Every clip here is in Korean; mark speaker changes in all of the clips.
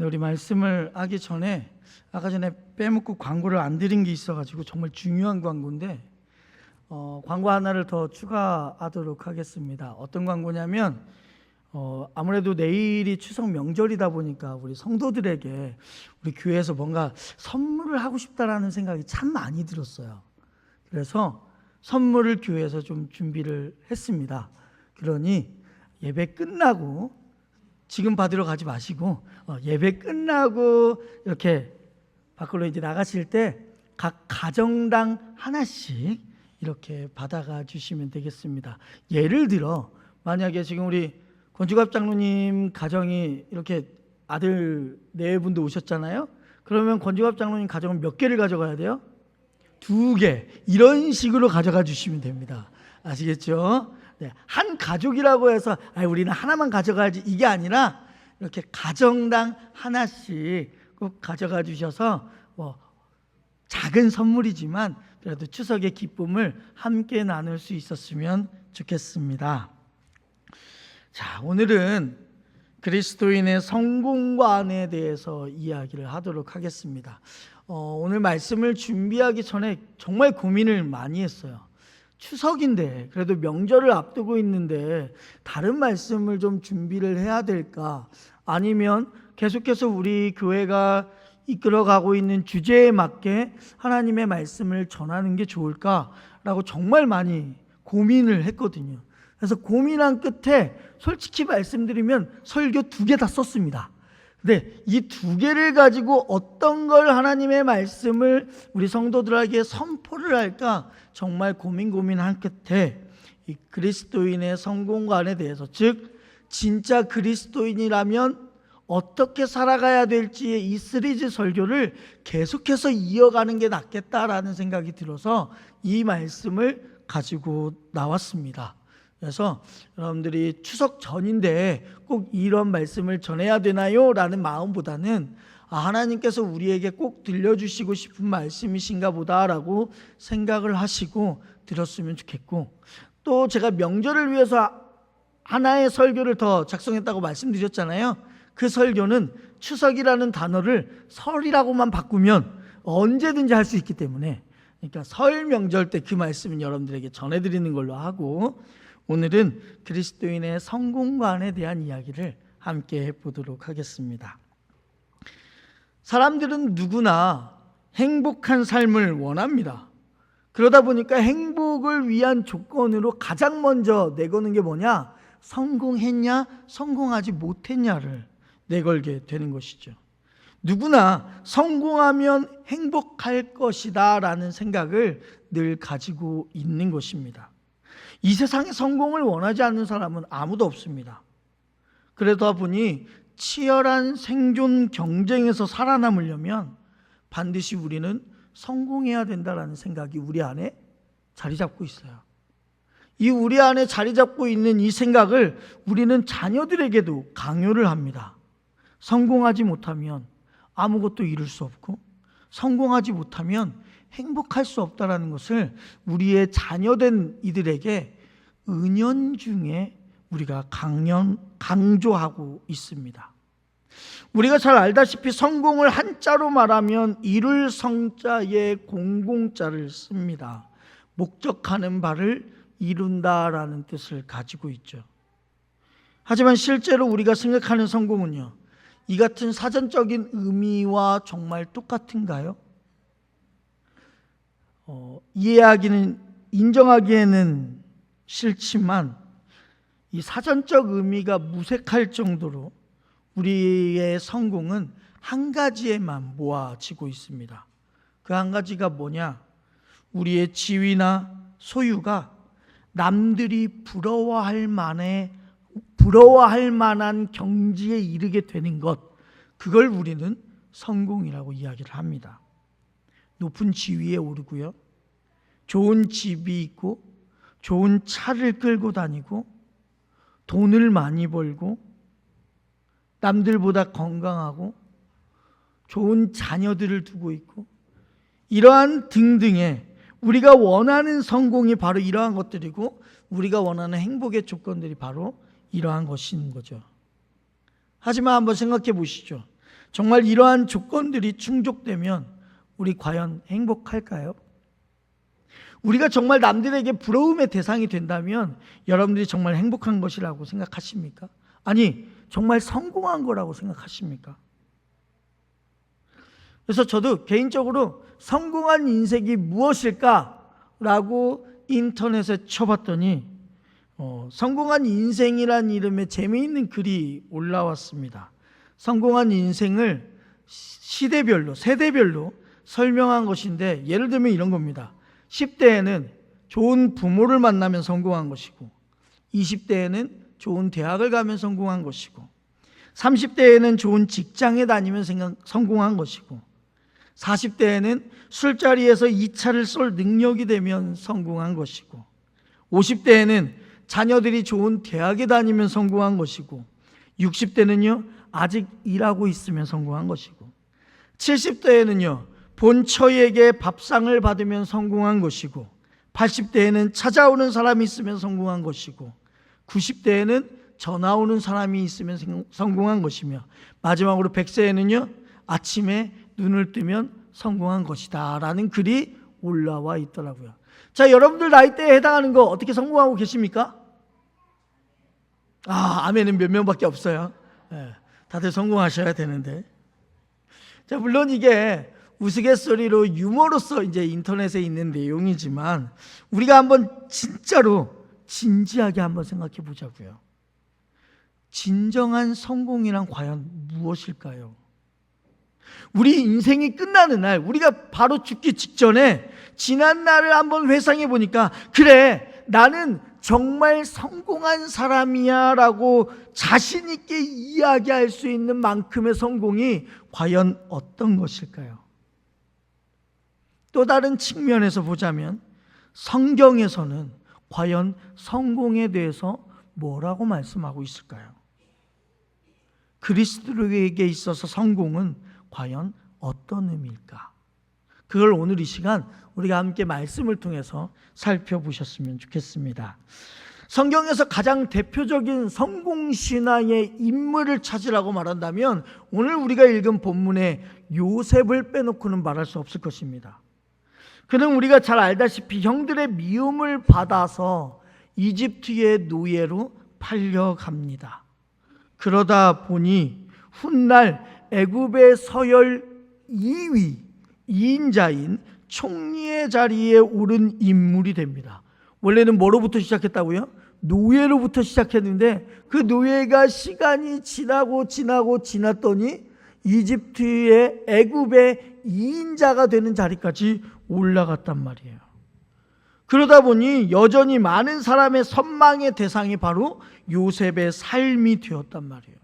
Speaker 1: 우리 말씀을 하기 전에 아까 전에 빼먹고 광고를 안 드린 게 있어가지고 정말 중요한 광고인데 광고 하나를 더 추가하도록 하겠습니다. 어떤 광고냐면 아무래도 내일이 추석 명절이다 보니까 우리 성도들에게 우리 교회에서 뭔가 선물을 하고 싶다라는 생각이 참 많이 들었어요. 그래서 선물을 교회에서 좀 준비를 했습니다. 그러니 예배 끝나고 지금 받으러 가지 마시고 예배 끝나고 이렇게 밖으로 이제 나가실 때 각 가정당 하나씩 이렇게 받아가 주시면 되겠습니다. 예를 들어 만약에 지금 우리 권주갑 장로님 가정이 이렇게 아들 네 분도 오셨잖아요. 그러면 권주갑 장로님 가정은 몇 개를 가져가야 돼요? 2개. 이런 식으로 가져가 주시면 됩니다. 아시겠죠? 네, 한 가족이라고 해서 우리는 하나만 가져가야지 이게 아니라 이렇게 가정당 하나씩 꼭 가져가 주셔서 작은 선물이지만 그래도 추석의 기쁨을 함께 나눌 수 있었으면 좋겠습니다. 자, 오늘은 그리스도인의 성공관에 대해서 이야기를 하도록 하겠습니다. 오늘 말씀을 준비하기 전에 정말 고민을 많이 했어요. 추석인데 그래도 명절을 앞두고 있는데 다른 말씀을 좀 준비를 해야 될까? 아니면 계속해서 우리 교회가 이끌어가고 있는 주제에 맞게 하나님의 말씀을 전하는 게 좋을까라고 정말 많이 고민을 했거든요. 그래서 고민한 끝에 솔직히 말씀드리면 설교 2개 다 썼습니다. 근데 이 2개를 가지고 어떤 걸 하나님의 말씀을 우리 성도들에게 선포를 할까 정말 고민한 끝에 이 그리스도인의 성공관에 대해서, 즉 진짜 그리스도인이라면 어떻게 살아가야 될지의 이 시리즈 설교를 계속해서 이어가는 게 낫겠다라는 생각이 들어서 이 말씀을 가지고 나왔습니다. 그래서 여러분들이 추석 전인데 꼭 이런 말씀을 전해야 되나요? 라는 마음보다는 하나님께서 우리에게 꼭 들려주시고 싶은 말씀이신가 보다라고 생각을 하시고 들었으면 좋겠고, 또 제가 명절을 위해서 하나의 설교를 더 작성했다고 말씀드렸잖아요. 그 설교는 추석이라는 단어를 설이라고만 바꾸면 언제든지 할 수 있기 때문에, 그러니까 설 명절 때 그 말씀은 여러분들에게 전해드리는 걸로 하고, 오늘은 그리스도인의 성공관에 대한 이야기를 함께 해보도록 하겠습니다. 사람들은 누구나 행복한 삶을 원합니다. 그러다 보니까 행복을 위한 조건으로 가장 먼저 내거는 게 뭐냐? 성공했냐, 성공하지 못했냐를 내걸게 되는 것이죠. 누구나 성공하면 행복할 것이다 라는 생각을 늘 가지고 있는 것입니다. 이 세상에 성공을 원하지 않는 사람은 아무도 없습니다. 그러다 보니 치열한 생존 경쟁에서 살아남으려면 반드시 우리는 성공해야 된다라는 생각이 우리 안에 자리 잡고 있어요. 이 우리 안에 자리 잡고 있는 이 생각을 우리는 자녀들에게도 강요를 합니다. 성공하지 못하면 아무것도 이룰 수 없고, 성공하지 못하면 행복할 수 없다라는 것을 우리의 자녀된 이들에게 은연중에 우리가 강조하고 있습니다. 우리가 잘 알다시피 성공을 한자로 말하면 이룰 성자에 공공자를 씁니다. 목적하는 바를 이룬다라는 뜻을 가지고 있죠. 하지만 실제로 우리가 생각하는 성공은요, 이 같은 사전적인 의미와 정말 똑같은가요? 이해하기는, 인정하기에는 싫지만 이 사전적 의미가 무색할 정도로 우리의 성공은 한 가지에만 모아지고 있습니다. 그 한 가지가 뭐냐? 우리의 지위나 소유가 남들이 부러워할 만한 경지에 이르게 되는 것, 그걸 우리는 성공이라고 이야기를 합니다. 높은 지위에 오르고요, 좋은 집이 있고 좋은 차를 끌고 다니고 돈을 많이 벌고 남들보다 건강하고 좋은 자녀들을 두고 있고, 이러한 등등의 우리가 원하는 성공이 바로 이러한 것들이고, 우리가 원하는 행복의 조건들이 바로 이러한 것인 거죠. 하지만 한번 생각해 보시죠. 정말 이러한 조건들이 충족되면 우리 과연 행복할까요? 우리가 정말 남들에게 부러움의 대상이 된다면 여러분들이 정말 행복한 것이라고 생각하십니까? 아니, 정말 성공한 거라고 생각하십니까? 그래서 저도 개인적으로 성공한 인생이 무엇일까라고 인터넷에 쳐봤더니 성공한 인생이란 이름의 재미있는 글이 올라왔습니다. 성공한 인생을 시대별로, 세대별로 설명한 것인데, 예를 들면 이런 겁니다. 10대에는 좋은 부모를 만나면 성공한 것이고, 20대에는 좋은 대학을 가면 성공한 것이고, 30대에는 좋은 직장에 다니면 성공한 것이고, 40대에는 술자리에서 2차를 쏠 능력이 되면 성공한 것이고, 50대에는 자녀들이 좋은 대학에 다니면 성공한 것이고, 60대는요 아직 일하고 있으면 성공한 것이고, 70대에는요 본처에게 밥상을 받으면 성공한 것이고, 80대에는 찾아오는 사람이 있으면 성공한 것이고, 90대에는 전화 오는 사람이 있으면 성공한 것이며, 마지막으로 100세에는요 아침에 눈을 뜨면 성공한 것이다 라는 글이 올라와 있더라고요. 자, 여러분들 나이대에 해당하는 거 어떻게 성공하고 계십니까? 아멘은 몇 명밖에 없어요. 다들 성공하셔야 되는데. 자, 물론 이게 우스갯소리로 유머로서 이제 인터넷에 있는 내용이지만 우리가 한번 진짜로 진지하게 한번 생각해 보자고요. 진정한 성공이란 과연 무엇일까요? 우리 인생이 끝나는 날, 우리가 바로 죽기 직전에 지난 날을 한번 회상해 보니까, 그래, 나는 정말 성공한 사람이야 라고 자신 있게 이야기할 수 있는 만큼의 성공이 과연 어떤 것일까요? 또 다른 측면에서 보자면 성경에서는 과연 성공에 대해서 뭐라고 말씀하고 있을까요? 그리스도에게 있어서 성공은 과연 어떤 의미일까? 그걸 오늘 이 시간 우리가 함께 말씀을 통해서 살펴보셨으면 좋겠습니다. 성경에서 가장 대표적인 성공신앙의 인물을 찾으라고 말한다면 오늘 우리가 읽은 본문에 요셉을 빼놓고는 말할 수 없을 것입니다. 그는 우리가 잘 알다시피 형들의 미움을 받아서 이집트의 노예로 팔려갑니다. 그러다 보니 훗날 애굽의 서열 2인자인 총리의 자리에 오른 인물이 됩니다. 원래는 뭐로부터 시작했다고요? 노예로부터 시작했는데 그 노예가 시간이 지났더니 이집트의 애굽의 2인자가 되는 자리까지 올라갔단 말이에요. 그러다 보니 여전히 많은 사람의 선망의 대상이 바로 요셉의 삶이 되었단 말이에요.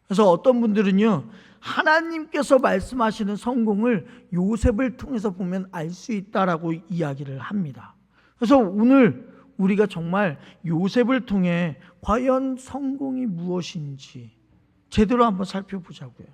Speaker 1: 그래서 어떤 분들은요, 하나님께서 말씀하시는 성공을 요셉을 통해서 보면 알 수 있다라고 이야기를 합니다. 그래서 오늘 우리가 정말 요셉을 통해 과연 성공이 무엇인지 제대로 한번 살펴보자고요.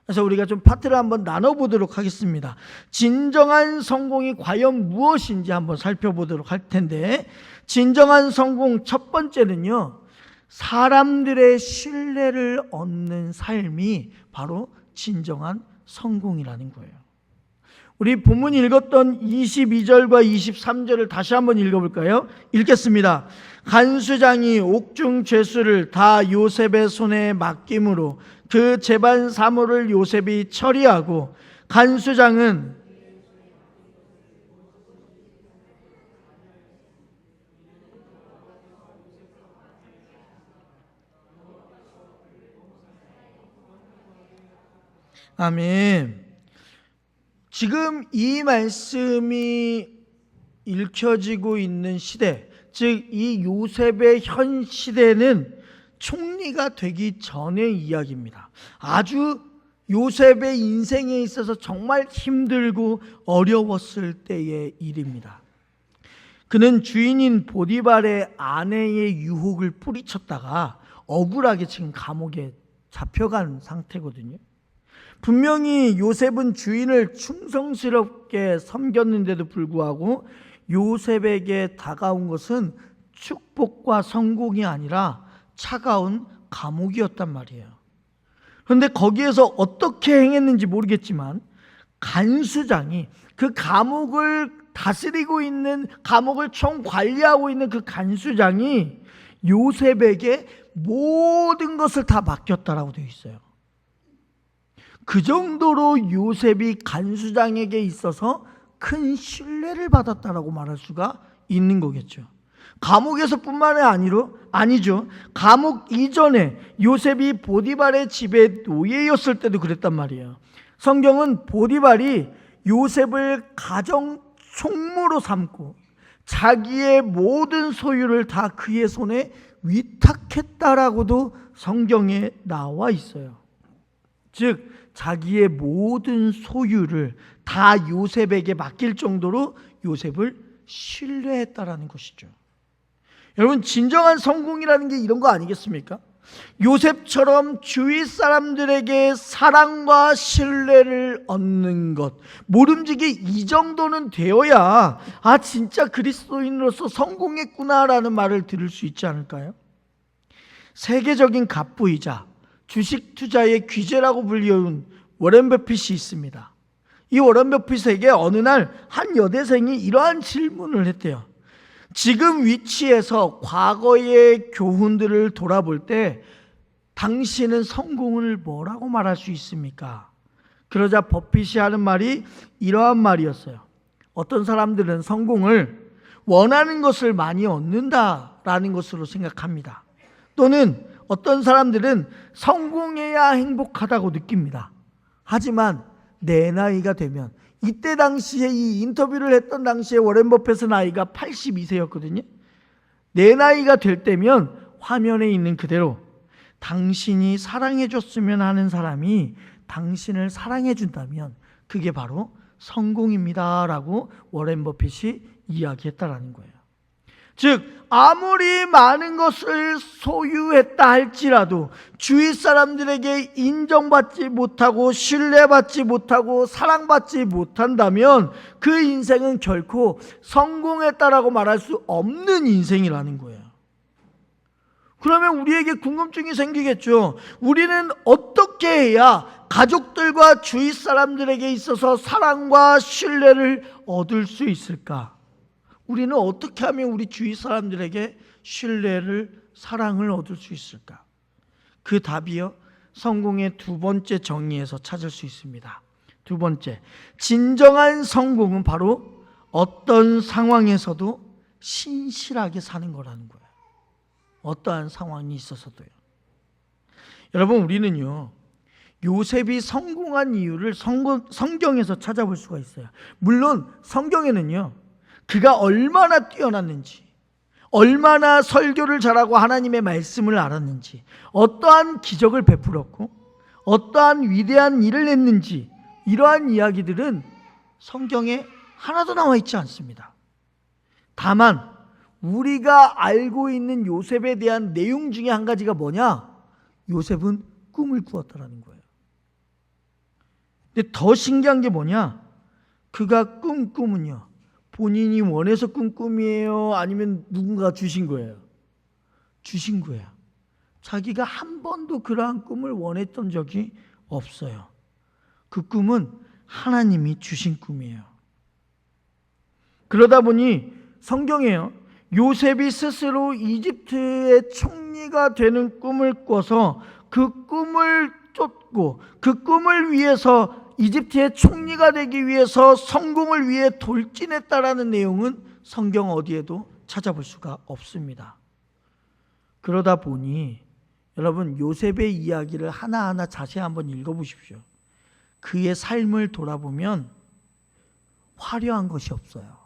Speaker 1: 그래서 우리가 좀 파트를 한번 나눠보도록 하겠습니다. 진정한 성공이 과연 무엇인지 한번 살펴보도록 할 텐데, 진정한 성공 첫 번째는요, 사람들의 신뢰를 얻는 삶이 바로 진정한 성공이라는 거예요. 우리 본문 읽었던 22절과 23절을 다시 한번 읽어볼까요? 읽겠습니다. 간수장이 옥중 죄수를 다 요셉의 손에 맡김으로 그 재반 사물을 요셉이 처리하고, 간수장은 아멘. 지금 이 말씀이 읽혀지고 있는 시대, 즉 이 요셉의 현 시대는 총리가 되기 전의 이야기입니다. 아주 요셉의 인생에 있어서 정말 힘들고 어려웠을 때의 일입니다. 그는 주인인 보디발의 아내의 유혹을 뿌리쳤다가 억울하게 지금 감옥에 잡혀간 상태거든요. 분명히 요셉은 주인을 충성스럽게 섬겼는데도 불구하고 요셉에게 다가온 것은 축복과 성공이 아니라 차가운 감옥이었단 말이에요. 그런데 거기에서 어떻게 행했는지 모르겠지만 간수장이 그 감옥을 다스리고 있는, 감옥을 총관리하고 있는 그 간수장이 요셉에게 모든 것을 다 맡겼다라고 되어 있어요. 그 정도로 요셉이 간수장에게 있어서 큰 신뢰를 받았다라고 말할 수가 있는 거겠죠. 감옥에서뿐만이 아니죠. 감옥 이전에 요셉이 보디발의 집에 노예였을 때도 그랬단 말이에요. 성경은 보디발이 요셉을 가정 총무로 삼고 자기의 모든 소유를 다 그의 손에 위탁했다라고도 성경에 나와 있어요. 즉 자기의 모든 소유를 다 요셉에게 맡길 정도로 요셉을 신뢰했다라는 것이죠. 여러분, 진정한 성공이라는 게 이런 거 아니겠습니까? 요셉처럼 주위 사람들에게 사랑과 신뢰를 얻는 것, 모름지기 이 정도는 되어야 진짜 그리스도인으로서 성공했구나라는 말을 들을 수 있지 않을까요? 세계적인 갑부이자 주식 투자의 귀재라고 불리운 워렌 버핏이 있습니다. 이 워렌 버핏에게 어느 날 한 여대생이 이러한 질문을 했대요. 지금 위치에서 과거의 교훈들을 돌아볼 때 당신은 성공을 뭐라고 말할 수 있습니까? 그러자 버핏이 하는 말이 이러한 말이었어요. 어떤 사람들은 성공을 원하는 것을 많이 얻는다라는 것으로 생각합니다. 또는 어떤 사람들은 성공해야 행복하다고 느낍니다. 하지만 내 나이가 되면, 이때 당시에 이 인터뷰를 했던 당시에 워렌 버핏의 나이가 82세였거든요. 내 나이가 될 때면 화면에 있는 그대로 당신이 사랑해 줬으면 하는 사람이 당신을 사랑해 준다면 그게 바로 성공입니다 라고 워렌 버핏이 이야기했다라는 거예요. 즉 아무리 많은 것을 소유했다 할지라도 주위 사람들에게 인정받지 못하고 신뢰받지 못하고 사랑받지 못한다면 그 인생은 결코 성공했다라고 말할 수 없는 인생이라는 거예요. 그러면 우리에게 궁금증이 생기겠죠. 우리는 어떻게 해야 가족들과 주위 사람들에게 있어서 사랑과 신뢰를 얻을 수 있을까? 우리는 어떻게 하면 우리 주위 사람들에게 신뢰를, 사랑을 얻을 수 있을까? 그 답이요, 성공의 두 번째 정의에서 찾을 수 있습니다. 두 번째, 진정한 성공은 바로 어떤 상황에서도 신실하게 사는 거라는 거예요. 어떠한 상황이 있어서도요. 여러분, 우리는요, 요셉이 성공한 이유를 성경에서 찾아볼 수가 있어요. 물론 성경에는요, 그가 얼마나 뛰어났는지, 얼마나 설교를 잘하고 하나님의 말씀을 알았는지, 어떠한 기적을 베풀었고 어떠한 위대한 일을 했는지, 이러한 이야기들은 성경에 하나도 나와 있지 않습니다. 다만 우리가 알고 있는 요셉에 대한 내용 중에 한 가지가 뭐냐? 요셉은 꿈을 꾸었다라는 거예요. 근데 더 신기한 게 뭐냐? 그가 꾼 꿈은요, 본인이 원해서 꾼 꿈이에요? 아니면 누군가 주신 거예요? 주신 거예요. 자기가 한 번도 그러한 꿈을 원했던 적이 없어요. 그 꿈은 하나님이 주신 꿈이에요. 그러다 보니 성경에요, 요셉이 스스로 이집트의 총리가 되는 꿈을 꿔서 그 꿈을 쫓고 그 꿈을 위해서 이집트의 총리가 되기 위해서 성공을 위해 돌진했다라는 내용은 성경 어디에도 찾아볼 수가 없습니다. 그러다 보니 여러분, 요셉의 이야기를 하나하나 자세히 한번 읽어보십시오. 그의 삶을 돌아보면 화려한 것이 없어요.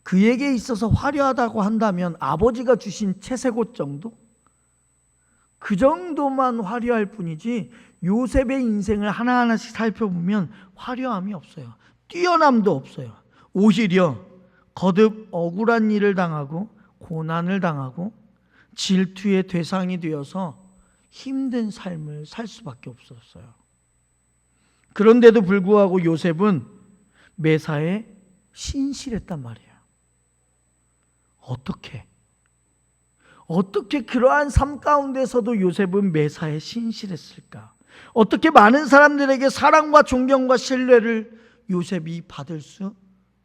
Speaker 1: 그에게 있어서 화려하다고 한다면 아버지가 주신 채색옷 정도? 그 정도만 화려할 뿐이지 요셉의 인생을 하나하나씩 살펴보면 화려함이 없어요. 뛰어남도 없어요. 오히려 거듭 억울한 일을 당하고 고난을 당하고 질투의 대상이 되어서 힘든 삶을 살 수밖에 없었어요. 그런데도 불구하고 요셉은 매사에 신실했단 말이에요. 어떻게 그러한 삶 가운데서도 요셉은 매사에 신실했을까? 어떻게 많은 사람들에게 사랑과 존경과 신뢰를 요셉이 받을 수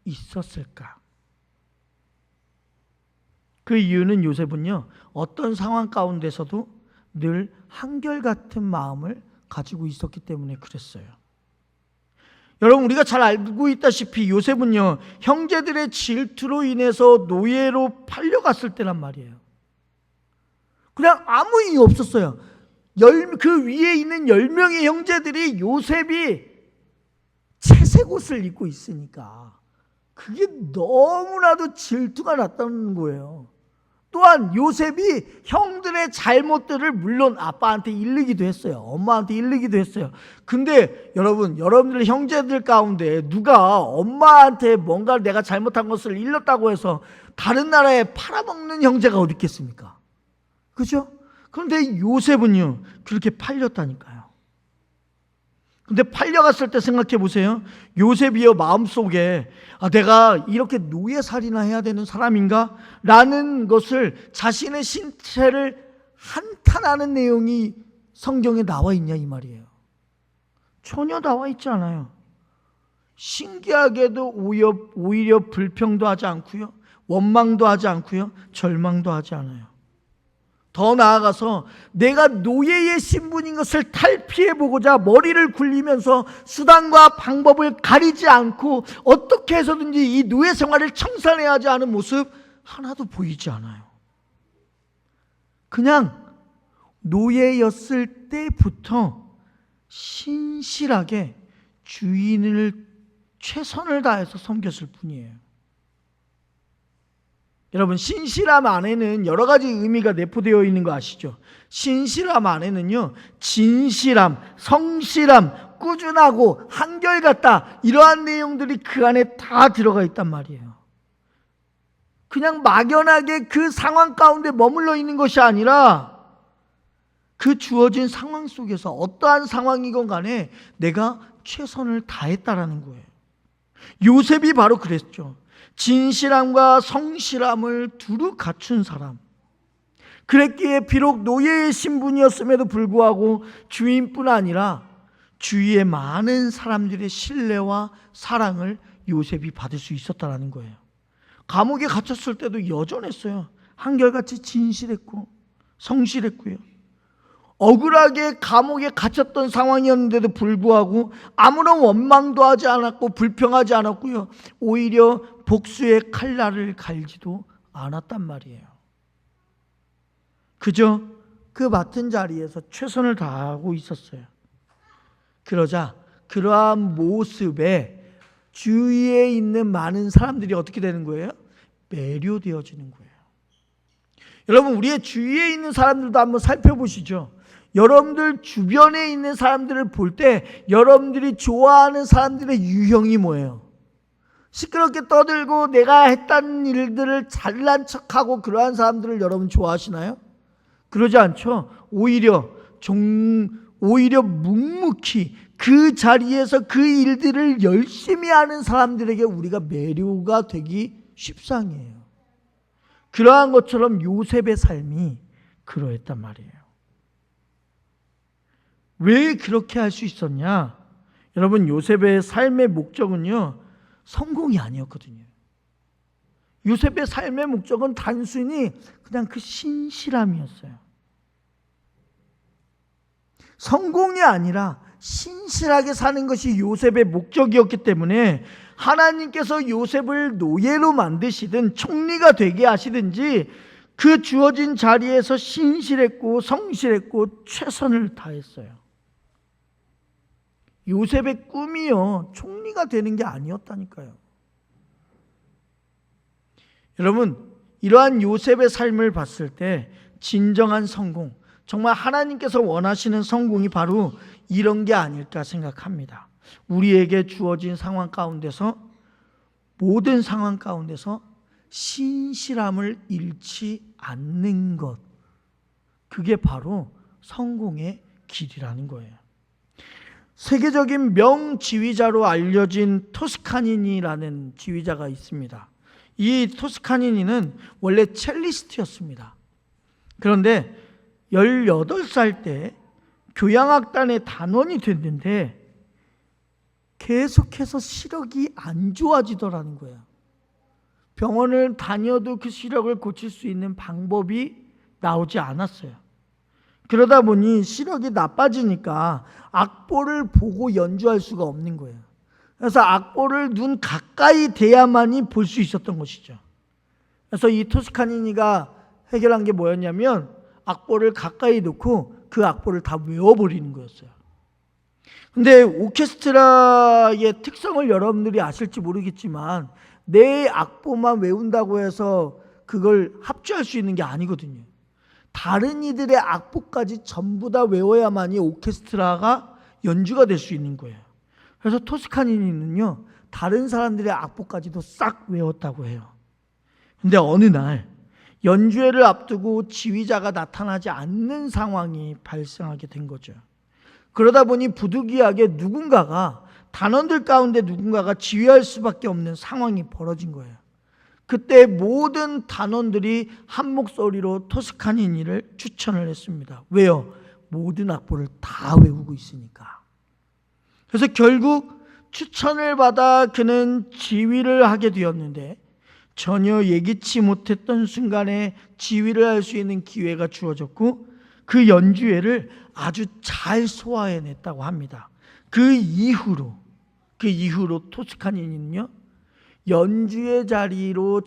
Speaker 1: 있었을까? 그 이유는 요셉은요, 어떤 상황 가운데서도 늘 한결같은 마음을 가지고 있었기 때문에 그랬어요. 여러분, 우리가 잘 알고 있다시피 요셉은요, 형제들의 질투로 인해서 노예로 팔려갔을 때란 말이에요. 그냥 아무 이유 없었어요. 그 위에 있는 10명의 형제들이 요셉이 채색 옷을 입고 있으니까 그게 너무나도 질투가 났다는 거예요. 또한 요셉이 형들의 잘못들을 물론 아빠한테 일르기도 했어요. 엄마한테 일르기도 했어요. 근데 여러분들 형제들 가운데 누가 엄마한테 뭔가 내가 잘못한 것을 일렀다고 해서 다른 나라에 팔아먹는 형제가 어디 있겠습니까? 그죠? 그런데 요셉은요, 그렇게 팔렸다니까요. 근데 팔려갔을 때 생각해 보세요. 요셉이요, 마음속에 내가 이렇게 노예살이나 해야 되는 사람인가? 라는 것을, 자신의 신체를 한탄하는 내용이 성경에 나와 있냐 이 말이에요. 전혀 나와 있지 않아요. 신기하게도 오히려 불평도 하지 않고요, 원망도 하지 않고요, 절망도 하지 않아요. 더 나아가서 내가 노예의 신분인 것을 탈피해보고자 머리를 굴리면서 수단과 방법을 가리지 않고 어떻게 해서든지 이 노예 생활을 청산해야 하지 않은 모습 하나도 보이지 않아요. 그냥 노예였을 때부터 신실하게 주인을 최선을 다해서 섬겼을 뿐이에요. 여러분, 신실함 안에는 여러 가지 의미가 내포되어 있는 거 아시죠? 신실함 안에는요, 진실함, 성실함, 꾸준하고 한결같다, 이러한 내용들이 그 안에 다 들어가 있단 말이에요. 그냥 막연하게 그 상황 가운데 머물러 있는 것이 아니라 그 주어진 상황 속에서 어떠한 상황이건 간에 내가 최선을 다했다라는 거예요. 요셉이 바로 그랬죠. 진실함과 성실함을 두루 갖춘 사람. 그랬기에 비록 노예의 신분이었음에도 불구하고 주인뿐 아니라 주위의 많은 사람들의 신뢰와 사랑을 요셉이 받을 수 있었다는 거예요. 감옥에 갇혔을 때도 여전했어요. 한결같이 진실했고 성실했고요. 억울하게 감옥에 갇혔던 상황이었는데도 불구하고 아무런 원망도 하지 않았고 불평하지 않았고요. 오히려 복수의 칼날을 갈지도 않았단 말이에요. 그저 그 맡은 자리에서 최선을 다하고 있었어요. 그러자 그러한 모습에 주위에 있는 많은 사람들이 어떻게 되는 거예요? 매료되어지는 거예요. 여러분, 우리의 주위에 있는 사람들도 한번 살펴보시죠. 여러분들 주변에 있는 사람들을 볼 때 여러분들이 좋아하는 사람들의 유형이 뭐예요? 시끄럽게 떠들고 내가 했다는 일들을 잘난 척하고 그러한 사람들을 여러분 좋아하시나요? 그러지 않죠. 오히려 묵묵히 그 자리에서 그 일들을 열심히 하는 사람들에게 우리가 매료가 되기 십상이에요. 그러한 것처럼 요셉의 삶이 그러했단 말이에요. 왜 그렇게 할 수 있었냐? 여러분, 요셉의 삶의 목적은요, 성공이 아니었거든요. 요셉의 삶의 목적은 단순히 그냥 그 신실함이었어요. 성공이 아니라 신실하게 사는 것이 요셉의 목적이었기 때문에 하나님께서 요셉을 노예로 만드시든 총리가 되게 하시든지 그 주어진 자리에서 신실했고 성실했고 최선을 다했어요. 요셉의 꿈이요, 총리가 되는 게 아니었다니까요. 여러분, 이러한 요셉의 삶을 봤을 때 진정한 성공, 정말 하나님께서 원하시는 성공이 바로 이런 게 아닐까 생각합니다. 우리에게 주어진 상황 가운데서, 모든 상황 가운데서 신실함을 잃지 않는 것, 그게 바로 성공의 길이라는 거예요. 세계적인 명지휘자로 알려진 토스카니니라는 지휘자가 있습니다. 이 토스카니니는 원래 첼리스트였습니다. 그런데 18살 때 교향악단의 단원이 됐는데 계속해서 시력이 안 좋아지더라는 거예요. 병원을 다녀도 그 시력을 고칠 수 있는 방법이 나오지 않았어요. 그러다 보니 시력이 나빠지니까 악보를 보고 연주할 수가 없는 거예요. 그래서 악보를 눈 가까이 대야만이 볼 수 있었던 것이죠. 그래서 이 토스카니니가 해결한 게 뭐였냐면 악보를 가까이 놓고 그 악보를 다 외워버리는 거였어요. 근데 오케스트라의 특성을 여러분들이 아실지 모르겠지만 내 악보만 외운다고 해서 그걸 합주할 수 있는 게 아니거든요. 다른 이들의 악보까지 전부 다 외워야만이 오케스트라가 연주가 될 수 있는 거예요. 그래서 토스카니니는요, 다른 사람들의 악보까지도 싹 외웠다고 해요. 근데 어느 날 연주회를 앞두고 지휘자가 나타나지 않는 상황이 발생하게 된 거죠. 그러다 보니 부득이하게 단원들 가운데 누군가가 지휘할 수밖에 없는 상황이 벌어진 거예요. 그때 모든 단원들이 한 목소리로 토스카니니를 추천을 했습니다. 왜요? 모든 악보를 다 외우고 있으니까. 그래서 결국 추천을 받아 그는 지휘를 하게 되었는데 전혀 예기치 못했던 순간에 지휘를 할 수 있는 기회가 주어졌고 그 연주회를 아주 잘 소화해냈다고 합니다. 그 이후로 토스카니니는요, 연주의 자리로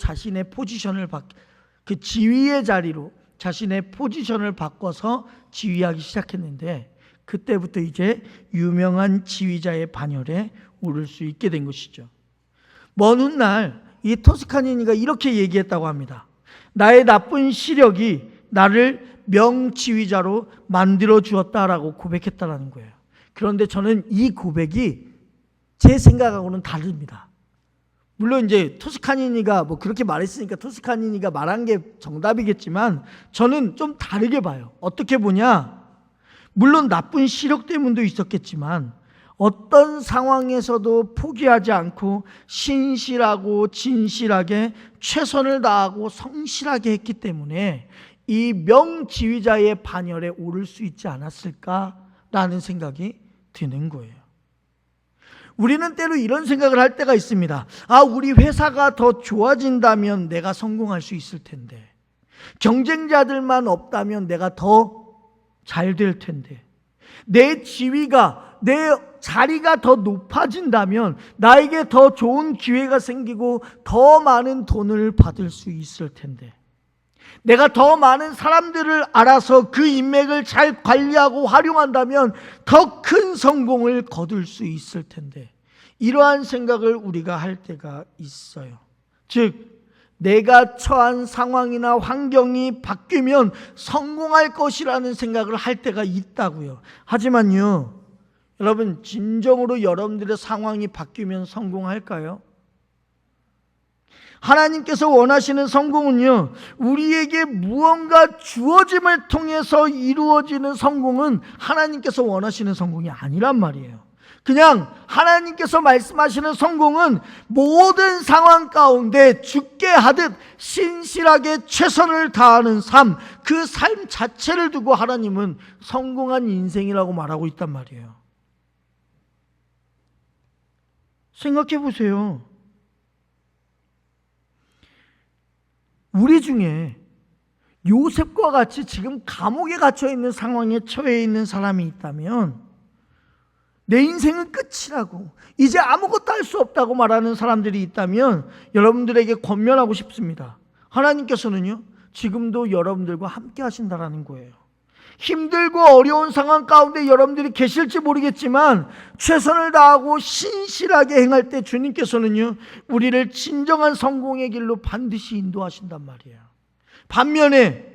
Speaker 1: 그 지휘의 자리로 자신의 포지션을 바꿔서 지휘하기 시작했는데 그때부터 이제 유명한 지휘자의 반열에 오를 수 있게 된 것이죠. 먼 훗날 이 토스카니니가 이렇게 얘기했다고 합니다. 나의 나쁜 시력이 나를 명지휘자로 만들어 주었다라고 고백했다라는 거예요. 그런데 저는 이 고백이 제 생각하고는 다릅니다. 물론 이제 토스카니니가 그렇게 말했으니까 토스카니니가 말한 게 정답이겠지만 저는 좀 다르게 봐요. 어떻게 보냐? 물론 나쁜 시력 때문도 있었겠지만 어떤 상황에서도 포기하지 않고 신실하고 진실하게 최선을 다하고 성실하게 했기 때문에 이 명지휘자의 반열에 오를 수 있지 않았을까라는 생각이 드는 거예요. 우리는 때로 이런 생각을 할 때가 있습니다. 우리 회사가 더 좋아진다면 내가 성공할 수 있을 텐데, 경쟁자들만 없다면 내가 더 잘 될 텐데, 내 자리가 더 높아진다면 나에게 더 좋은 기회가 생기고 더 많은 돈을 받을 수 있을 텐데, 내가 더 많은 사람들을 알아서 그 인맥을 잘 관리하고 활용한다면 더 큰 성공을 거둘 수 있을 텐데, 이러한 생각을 우리가 할 때가 있어요. 즉 내가 처한 상황이나 환경이 바뀌면 성공할 것이라는 생각을 할 때가 있다고요. 하지만요, 여러분, 진정으로 여러분들의 상황이 바뀌면 성공할까요? 하나님께서 원하시는 성공은요, 우리에게 무언가 주어짐을 통해서 이루어지는 성공은 하나님께서 원하시는 성공이 아니란 말이에요. 그냥 하나님께서 말씀하시는 성공은 모든 상황 가운데 죽게 하듯 신실하게 최선을 다하는 삶, 그 삶 자체를 두고 하나님은 성공한 인생이라고 말하고 있단 말이에요. 생각해 보세요. 우리 중에 요셉과 같이 지금 감옥에 갇혀 있는 상황에 처해 있는 사람이 있다면 내 인생은 끝이라고, 이제 아무것도 할 수 없다고 말하는 사람들이 있다면 여러분들에게 권면하고 싶습니다. 하나님께서는요, 지금도 여러분들과 함께 하신다라는 거예요. 힘들고 어려운 상황 가운데 여러분들이 계실지 모르겠지만 최선을 다하고 신실하게 행할 때 주님께서는요, 우리를 진정한 성공의 길로 반드시 인도하신단 말이에요. 반면에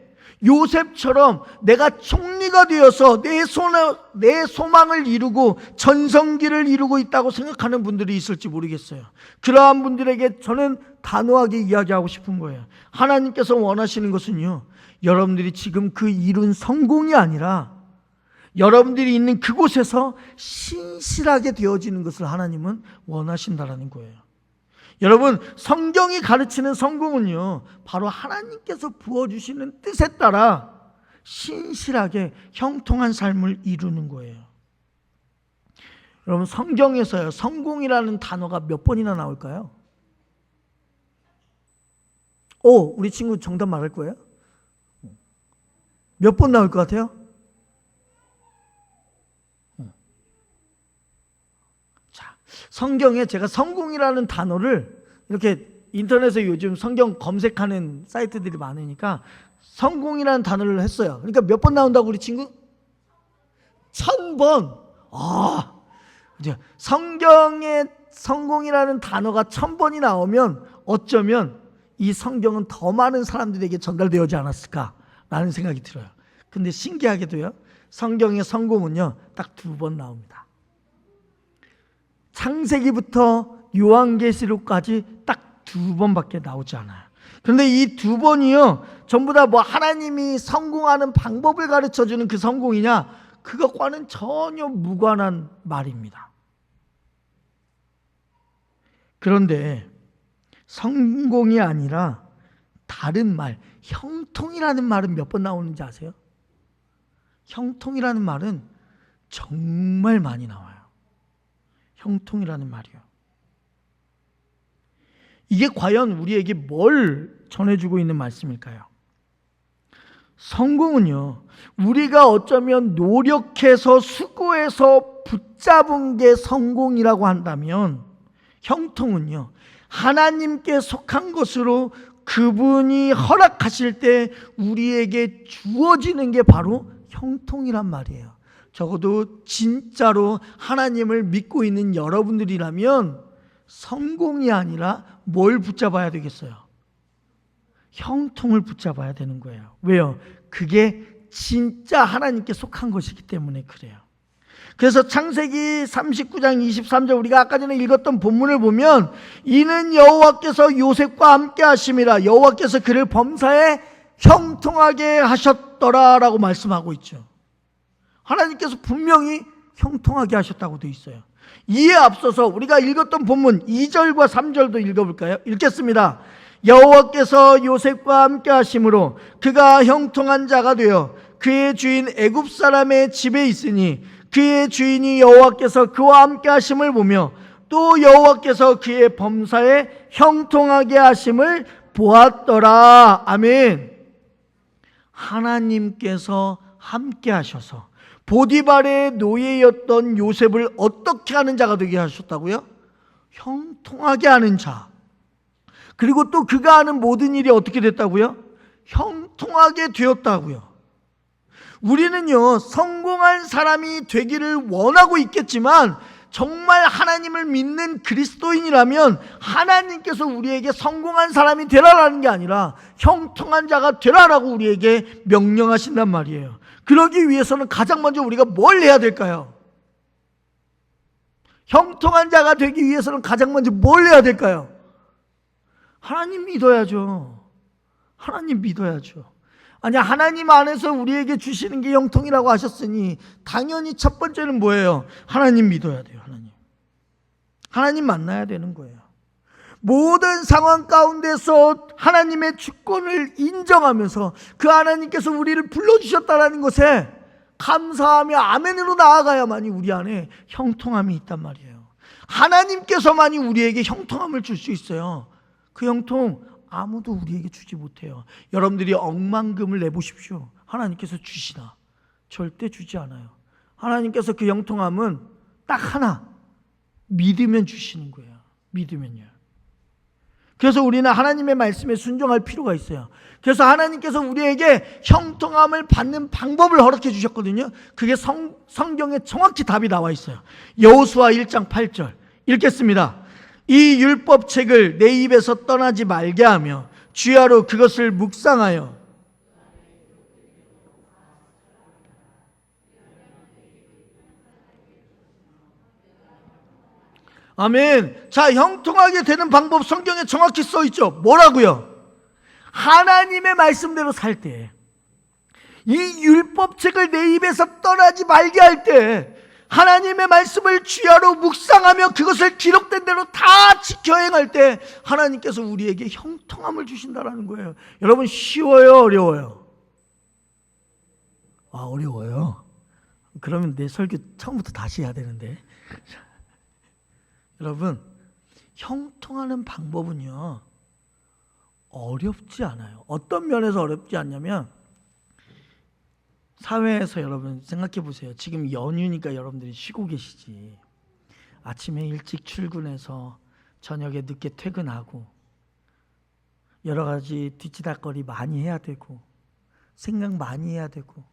Speaker 1: 요셉처럼 내가 총리가 되어서 내 소망을 이루고 전성기를 이루고 있다고 생각하는 분들이 있을지 모르겠어요. 그러한 분들에게 저는 단호하게 이야기하고 싶은 거예요. 하나님께서 원하시는 것은요, 여러분들이 지금 그 이룬 성공이 아니라 여러분들이 있는 그곳에서 신실하게 되어지는 것을 하나님은 원하신다라는 거예요. 여러분, 성경이 가르치는 성공은요, 바로 하나님께서 부어주시는 뜻에 따라 신실하게 형통한 삶을 이루는 거예요. 여러분, 성경에서요, 성공이라는 단어가 몇 번이나 나올까요? 우리 친구 정답 말할 거예요? 몇 번 나올 것 같아요? 자, 성경에 제가 성공이라는 단어를 이렇게 인터넷에 요즘 성경 검색하는 사이트들이 많으니까 성공이라는 단어를 했어요. 그러니까 몇 번 나온다고 우리 친구? 1000번. 성경에 성공이라는 단어가 1000번이 나오면 어쩌면 이 성경은 더 많은 사람들에게 전달되어지 않았을까라는 생각이 들어요. 근데 신기하게도요, 성경의 성공은요 딱 2번 나옵니다. 창세기부터 요한계시록까지 딱 2번밖에 나오지 않아요. 그런데 이 2번이요 전부 다 뭐 하나님이 성공하는 방법을 가르쳐주는 그 성공이냐, 그것과는 전혀 무관한 말입니다. 그런데 성공이 아니라 다른 말, 형통이라는 말은 몇 번 나오는지 아세요? 형통이라는 말은 정말 많이 나와요. 형통이라는 말이요. 이게 과연 우리에게 뭘 전해주고 있는 말씀일까요? 성공은요, 우리가 어쩌면 노력해서 수고해서 붙잡은 게 성공이라고 한다면, 형통은요 하나님께 속한 것으로 그분이 허락하실 때 우리에게 주어지는 게 바로 형통이란 말이에요. 적어도 진짜로 하나님을 믿고 있는 여러분들이라면 성공이 아니라 뭘 붙잡아야 되겠어요? 형통을 붙잡아야 되는 거예요. 왜요? 그게 진짜 하나님께 속한 것이기 때문에 그래요. 그래서 창세기 39장 23절, 우리가 아까 전에 읽었던 본문을 보면 이는 여호와께서 요셉과 함께 하심이라, 여호와께서 그를 범사에 형통하게 하셨더라 라고 말씀하고 있죠. 하나님께서 분명히 형통하게 하셨다고 되어 있어요. 이에 앞서서 우리가 읽었던 본문 2절과 3절도 읽어볼까요? 읽겠습니다. 여호와께서 요셉과 함께 하심으로 그가 형통한 자가 되어 그의 주인 애굽 사람의 집에 있으니 그의 주인이 여호와께서 그와 함께 하심을 보며 또 여호와께서 그의 범사에 형통하게 하심을 보았더라. 아멘. 하나님께서 함께 하셔서 보디발의 노예였던 요셉을 어떻게 하는 자가 되게 하셨다고요? 형통하게 하는 자. 그리고 또 그가 하는 모든 일이 어떻게 됐다고요? 형통하게 되었다고요. 우리는요 성공한 사람이 되기를 원하고 있겠지만, 정말 하나님을 믿는 그리스도인이라면 하나님께서 우리에게 성공한 사람이 되라라는 게 아니라 형통한 자가 되라라고 우리에게 명령하신단 말이에요. 그러기 위해서는 가장 먼저 우리가 뭘 해야 될까요? 형통한 자가 되기 위해서는 가장 먼저 뭘 해야 될까요? 하나님 믿어야죠. 하나님 믿어야죠. 아니, 하나님 안에서 우리에게 주시는 게 형통이라고 하셨으니 당연히 첫 번째는 뭐예요? 하나님 믿어야 돼요. 하나님 만나야 되는 거예요. 모든 상황 가운데서 하나님의 주권을 인정하면서 그 하나님께서 우리를 불러주셨다는 것에 감사하며 아멘으로 나아가야만이 우리 안에 형통함이 있단 말이에요. 하나님께서만이 우리에게 형통함을 줄 수 있어요. 그 형통 아무도 우리에게 주지 못해요. 여러분들이 억만금을 내보십시오. 하나님께서 주시나? 절대 주지 않아요. 하나님께서 그 형통함은 딱 하나, 믿으면 주시는 거예요. 믿으면요. 그래서 우리는 하나님의 말씀에 순종할 필요가 있어요. 그래서 하나님께서 우리에게 형통함을 받는 방법을 허락해 주셨거든요. 그게 성경에 정확히 답이 나와 있어요. 여호수아 1장 8절 읽겠습니다. 이 율법책을 내 입에서 떠나지 말게 하며 주야로 그것을 묵상하여 아멘. 자, 형통하게 되는 방법 성경에 정확히 써 있죠. 뭐라고요? 하나님의 말씀대로 살 때, 이 율법책을 내 입에서 떠나지 말게 할 때, 하나님의 말씀을 주야로 묵상하며 그것을 기록된 대로 다 지켜 행할 때 하나님께서 우리에게 형통함을 주신다라는 거예요. 여러분, 쉬워요, 어려워요? 어려워요. 그러면 내 설교 처음부터 다시 해야 되는데. 여러분, 형통하는 방법은요, 어렵지 않아요. 어떤 면에서 어렵지 않냐면, 사회에서 여러분 생각해 보세요. 지금 연휴니까 여러분들이 쉬고 계시지. 아침에 일찍 출근해서 저녁에 늦게 퇴근하고 여러 가지 뒤치다거리 많이 해야 되고 생각 많이 해야 되고,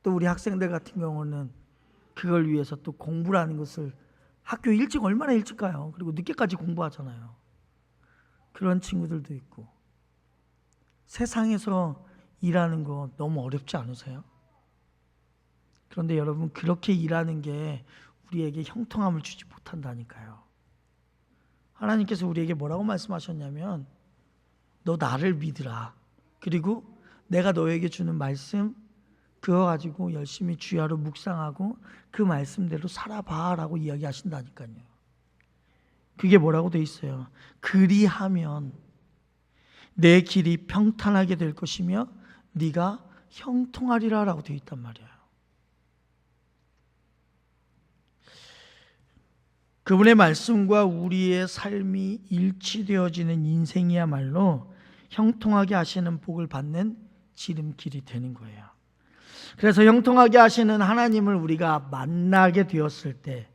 Speaker 1: 또 우리 학생들 같은 경우는 그걸 위해서 또 공부라는 것을 학교 일찍 얼마나 일찍 가요. 그리고 늦게까지 공부하잖아요. 그런 친구들도 있고. 세상에서 일하는 거 너무 어렵지 않으세요? 그런데 여러분, 그렇게 일하는 게 우리에게 형통함을 주지 못한다니까요. 하나님께서 우리에게 뭐라고 말씀하셨냐면, 너 나를 믿으라. 그리고 내가 너에게 주는 말씀 그거 가지고 열심히 주야로 묵상하고 그 말씀대로 살아봐 라고 이야기하신다니까요. 그게 뭐라고 돼 있어요? 그리하면 내 길이 평탄하게 될 것이며 네가 형통하리라 라고 되어 있단 말이에요. 그분의 말씀과 우리의 삶이 일치되어지는 인생이야말로 형통하게 하시는 복을 받는 지름길이 되는 거예요. 그래서 형통하게 하시는 하나님을 우리가 만나게 되었을 때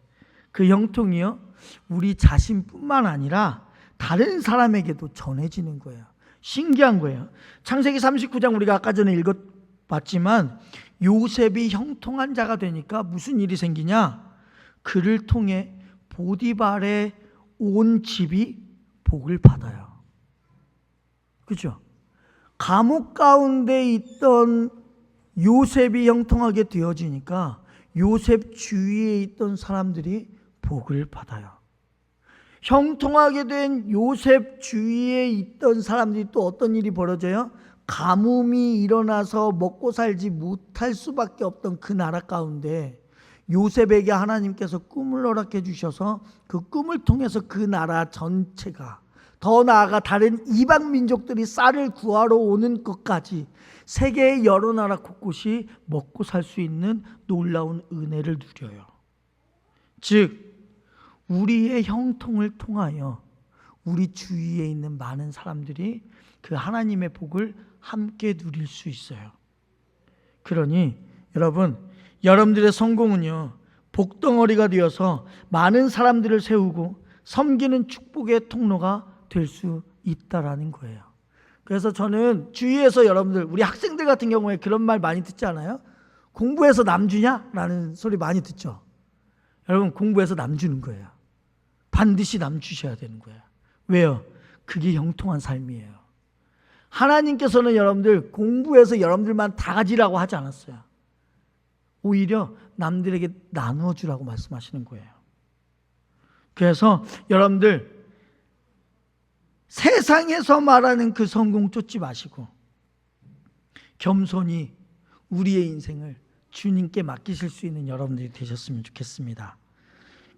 Speaker 1: 그 형통이요, 우리 자신뿐만 아니라 다른 사람에게도 전해지는 거예요. 신기한 거예요. 창세기 39장 우리가 아까 전에 읽어봤지만 요셉이 형통한 자가 되니까 무슨 일이 생기냐? 그를 통해 보디발의 온 집이 복을 받아요. 그죠? 감옥 가운데 있던 요셉이 형통하게 되어지니까 요셉 주위에 있던 사람들이 복을 받아요. 형통하게 된 요셉 주위에 있던 사람들이 또 어떤 일이 벌어져요? 가뭄이 일어나서 먹고 살지 못할 수밖에 없던 그 나라 가운데 요셉에게 하나님께서 꿈을 허락해 주셔서 그 꿈을 통해서 그 나라 전체가, 더 나아가 다른 이방 민족들이 쌀을 구하러 오는 것까지 세계의 여러 나라 곳곳이 먹고 살 수 있는 놀라운 은혜를 누려요. 즉 우리의 형통을 통하여 우리 주위에 있는 많은 사람들이 그 하나님의 복을 함께 누릴 수 있어요. 그러니 여러분들의 성공은요, 복덩어리가 되어서 많은 사람들을 세우고 섬기는 축복의 통로가 될 수 있다라는 거예요. 그래서 저는 주위에서 여러분들, 우리 학생들 같은 경우에 그런 말 많이 듣지 않아요? 공부해서 남 주냐? 라는 소리 많이 듣죠. 여러분, 공부해서 남 주는 거예요. 반드시 남 주셔야 되는 거예요. 왜요? 그게 형통한 삶이에요. 하나님께서는 여러분들 공부해서 여러분들만 다 가지라고 하지 않았어요. 오히려 남들에게 나누어 주라고 말씀하시는 거예요. 그래서 여러분들 세상에서 말하는 그 성공 쫓지 마시고 겸손히 우리의 인생을 주님께 맡기실 수 있는 여러분들이 되셨으면 좋겠습니다.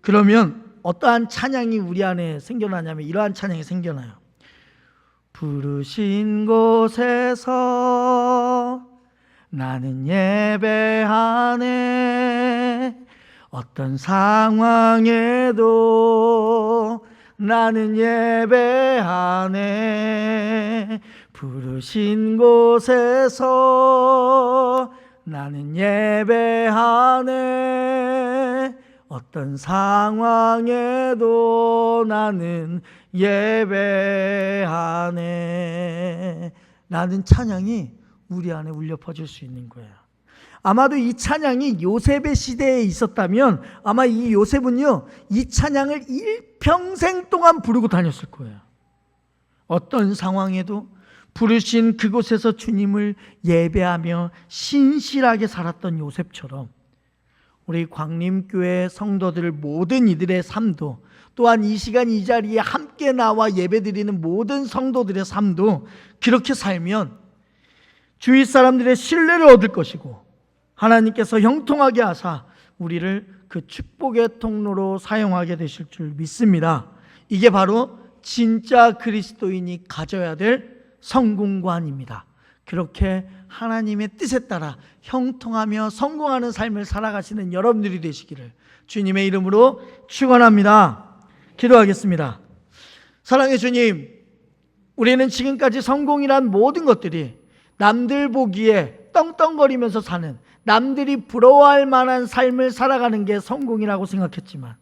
Speaker 1: 그러면 어떠한 찬양이 우리 안에 생겨나냐면 이러한 찬양이 생겨나요. 부르신 곳에서 나는 예배하네. 어떤 상황에도 나는 예배하네. 부르신 곳에서 나는 예배하네. 어떤 상황에도 나는 예배하네. 라는 찬양이 우리 안에 울려 퍼질 수 있는 거예요. 아마도 이 찬양이 요셉의 시대에 있었다면 아마 이 요셉은요, 이 찬양을 일평생 동안 부르고 다녔을 거예요. 어떤 상황에도 부르신 그곳에서 주님을 예배하며 신실하게 살았던 요셉처럼 우리 광림교회 성도들 모든 이들의 삶도, 또한 이 시간 이 자리에 함께 나와 예배드리는 모든 성도들의 삶도 그렇게 살면 주위 사람들의 신뢰를 얻을 것이고 하나님께서 형통하게 하사 우리를 그 축복의 통로로 사용하게 되실 줄 믿습니다. 이게 바로 진짜 그리스도인이 가져야 될 성공관입니다. 그렇게 하나님의 뜻에 따라 형통하며 성공하는 삶을 살아가시는 여러분들이 되시기를 주님의 이름으로 축원합니다. 기도하겠습니다. 사랑의 주님, 우리는 지금까지 성공이란 모든 것들이 남들 보기에 떵떵거리면서 사는, 남들이 부러워할 만한 삶을 살아가는 게 성공이라고 생각했지만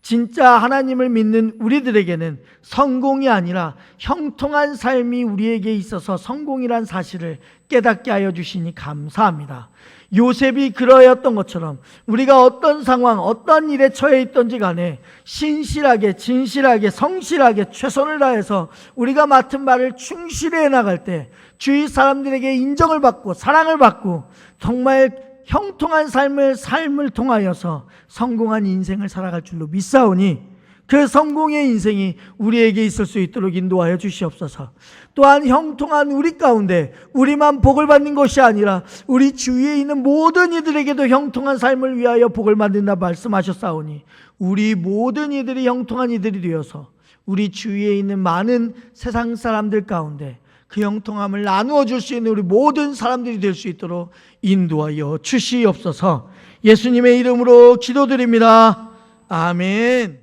Speaker 1: 진짜 하나님을 믿는 우리들에게는 성공이 아니라 형통한 삶이 우리에게 있어서 성공이란 사실을 깨닫게 하여 주시니 감사합니다. 요셉이 그러했던 것처럼 우리가 어떤 상황, 어떤 일에 처해 있던지 간에 신실하게, 진실하게, 성실하게 최선을 다해서 우리가 맡은 바를 충실히 해나갈 때 주위 사람들에게 인정을 받고 사랑을 받고 정말 형통한 삶을 통하여서 성공한 인생을 살아갈 줄로 믿사오니 그 성공의 인생이 우리에게 있을 수 있도록 인도하여 주시옵소서. 또한 형통한 우리 가운데 우리만 복을 받는 것이 아니라 우리 주위에 있는 모든 이들에게도 형통한 삶을 위하여 복을 받는다 말씀하셨사오니 우리 모든 이들이 형통한 이들이 되어서 우리 주위에 있는 많은 세상 사람들 가운데 그 형통함을 나누어 줄 수 있는 우리 모든 사람들이 될 수 있도록 인도하여 주시옵소서. 예수님의 이름으로 기도드립니다. 아멘.